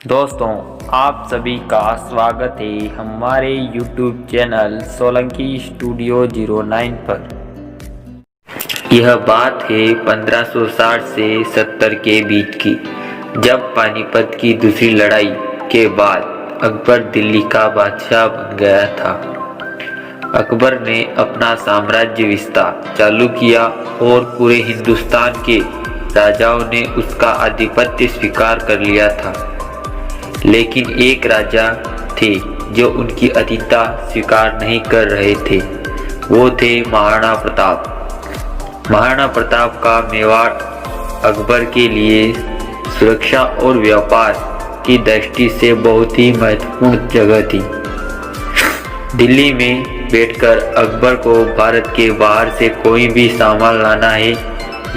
दोस्तों, आप सभी का स्वागत है हमारे YouTube चैनल सोलंकी स्टूडियो 09 पर। यह बात है 1560 से 70 के बीच की, जब पानीपत की दूसरी लड़ाई के बाद अकबर दिल्ली का बादशाह बन गया था। अकबर ने अपना साम्राज्य विस्तार चालू किया और पूरे हिंदुस्तान के राजाओं ने उसका आधिपत्य स्वीकार कर लिया था। लेकिन एक राजा थे जो उनकी अधीनता स्वीकार नहीं कर रहे थे। वो थे महाराणा प्रताप। महाराणा प्रताप का मेवाड़ अकबर के लिए सुरक्षा और व्यापार की दृष्टि से बहुत ही महत्वपूर्ण जगह थी। दिल्ली में बैठकर अकबर को भारत के बाहर से कोई भी सामान लाना है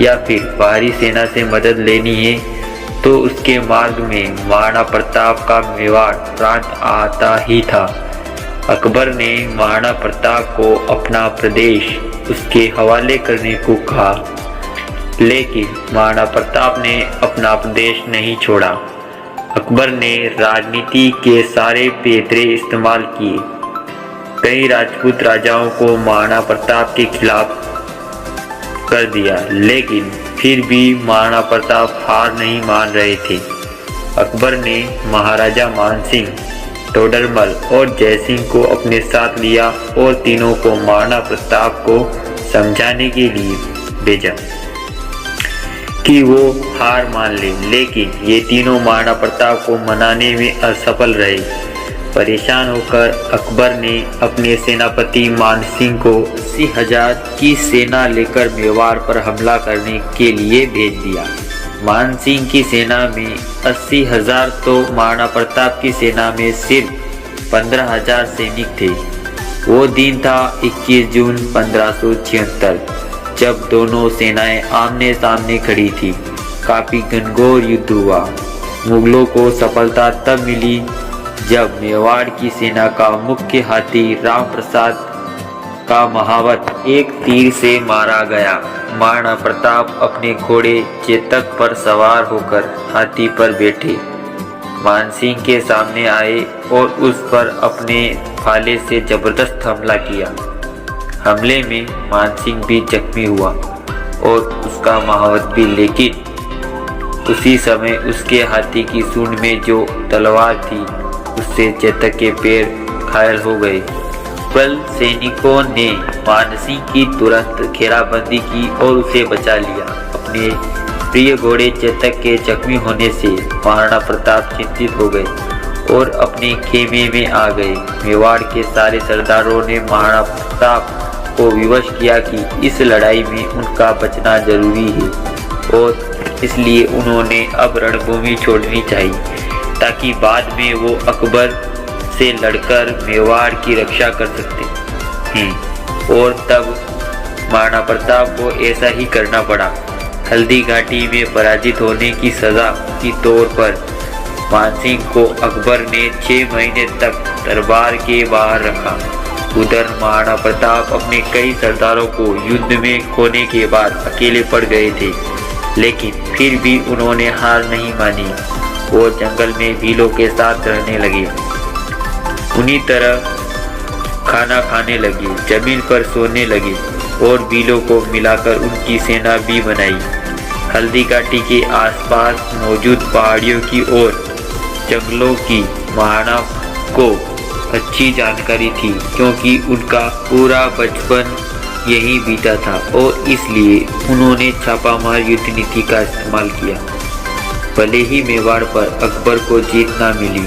या फिर बाहरी सेना से मदद लेनी है तो उसके मार्ग में महाराणा प्रताप का मेवाड़ प्रांत आता ही था। अकबर ने महाराणा प्रताप को अपना प्रदेश उसके हवाले करने को कहा, लेकिन महाराणा प्रताप ने अपना प्रदेश नहीं छोड़ा। अकबर ने राजनीति के सारे पैतरे इस्तेमाल किए। कई राजपूत राजाओं को महाराणा प्रताप के खिलाफ कर दिया, लेकिन फिर भी महाराणा प्रताप हार नहीं मान रहे थे। अकबर ने महाराजा मानसिंह, तोडरमल और जयसिंह को अपने साथ लिया और तीनों को महाराणा प्रताप को समझाने के लिए भेजा कि वो हार मान ले, लेकिन ये तीनों महाराणा प्रताप को मनाने में असफल रहे। परेशान होकर अकबर ने अपने सेनापति मानसिंह को 80,000 की सेना लेकर मेवाड़ पर हमला करने के लिए भेज दिया। मानसिंह की सेना में 80,000 तो महाराणा प्रताप की सेना में सिर्फ 15,000 सैनिक थे। वो दिन था 21 जून 1576, जब दोनों सेनाएं आमने सामने खड़ी थी। काफी घनघोर युद्ध हुआ। मुगलों को सफलता तब मिली जब मेवाड़ की सेना का मुख्य हाथी राम प्रसाद का महावत एक तीर से मारा गया। महाराणा प्रताप अपने घोड़े चेतक पर सवार होकर हाथी पर बैठे मानसिंह के सामने आए और उस पर अपने भाले से जबरदस्त हमला किया। हमले में मानसिंह भी जख्मी हुआ और उसका महावत भी, लेकिन उसी समय उसके हाथी की सूंड में जो तलवार थी उससे चेतक के पैर घायल हो गए। बल सैनिकों ने मानसिंह की तुरंत घेराबंदी की और उसे बचा लिया। अपने प्रिय घोड़े चेतक के जख्मी होने से महाराणा प्रताप चिंतित हो गए और अपने खेमे में आ गए। मेवाड़ के सारे सरदारों ने महाराणा प्रताप को विवश किया कि इस लड़ाई में उनका बचना जरूरी है और इसलिए उन्होंने अब रणभूमि छोड़नी चाहिए ताकि बाद में वो अकबर से लड़कर मेवाड़ की रक्षा कर सकते हैं। और तब महाराणा प्रताप को ऐसा ही करना पड़ा। हल्दी घाटी में पराजित होने की सजा के तौर पर मानसिंह को अकबर ने 6 महीने तक दरबार के बाहर रखा। उधर महाराणा प्रताप अपने कई सरदारों को युद्ध में खोने के बाद अकेले पड़ गए थे, लेकिन फिर भी उन्होंने हार नहीं मानी। वो जंगल में भीलों के साथ रहने लगे, उन्हीं तरह खाना खाने लगे, जमीन पर सोने लगे और भीलों को मिलाकर उनकी सेना भी बनाई। हल्दी घाटी के आसपास मौजूद पहाड़ियों की और जंगलों की महाराणा को अच्छी जानकारी थी, क्योंकि उनका पूरा बचपन यहीं बीता था और इसलिए उन्होंने छापामार युद्ध नीति का इस्तेमाल किया। भले ही मेवाड़ पर अकबर को जीत ना मिली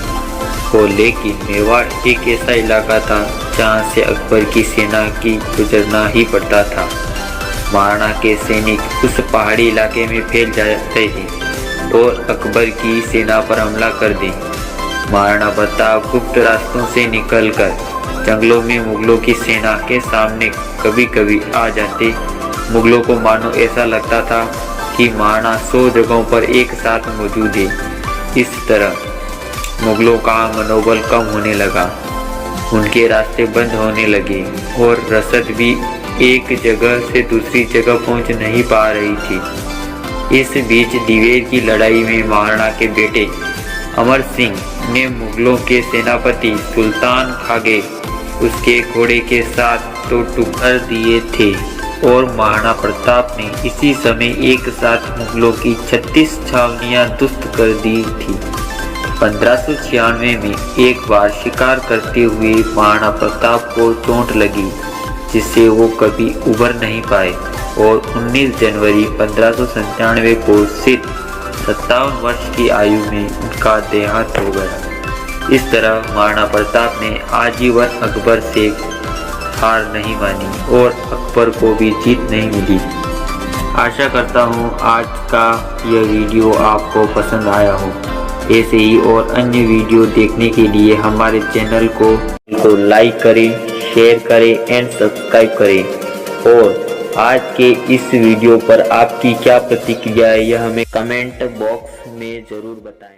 हो, लेकिन मेवाड़ एक ऐसा इलाका था जहां से अकबर की सेना की गुजरना ही पड़ता था। महाराणा के सैनिक उस पहाड़ी इलाके में फैल जाते थे और अकबर की सेना पर हमला कर दें। महाराणा प्रताप गुप्त रास्तों से निकलकर जंगलों में मुगलों की सेना के सामने कभी कभी आ जाते। मुगलों को मानो ऐसा लगता था कि महाराणा 100 जगहों पर एक साथ मौजूद है। इस तरह मुगलों का मनोबल कम होने लगा, उनके रास्ते बंद होने लगे और रसद भी एक जगह से दूसरी जगह पहुंच नहीं पा रही थी। इस बीच दिवेर की लड़ाई में महाराणा के बेटे अमर सिंह ने मुगलों के सेनापति सुल्तान खागे उसके घोड़े के साथ तो टुकर दिए थे और महाराणा प्रताप ने इसी समय एक साथ मुगलों की 36 छावनियां दुस्त कर दी थी। 1596 में एक बार शिकार करते हुए महाराणा प्रताप को चोट लगी जिससे वो कभी उबर नहीं पाए और 19 जनवरी 1597 को सिर्फ 57 वर्ष की आयु में उनका देहांत हो गया। इस तरह महाराणा प्रताप ने आजीवन अकबर से हार नहीं मानी और अकबर को भी जीत नहीं मिली। आशा करता हूँ आज का यह वीडियो आपको पसंद आया हो। ऐसे ही और अन्य वीडियो देखने के लिए हमारे चैनल को लाइक करें, शेयर करें एंड सब्सक्राइब करें। और आज के इस वीडियो पर आपकी क्या प्रतिक्रिया है यह हमें कमेंट बॉक्स में ज़रूर बताएं।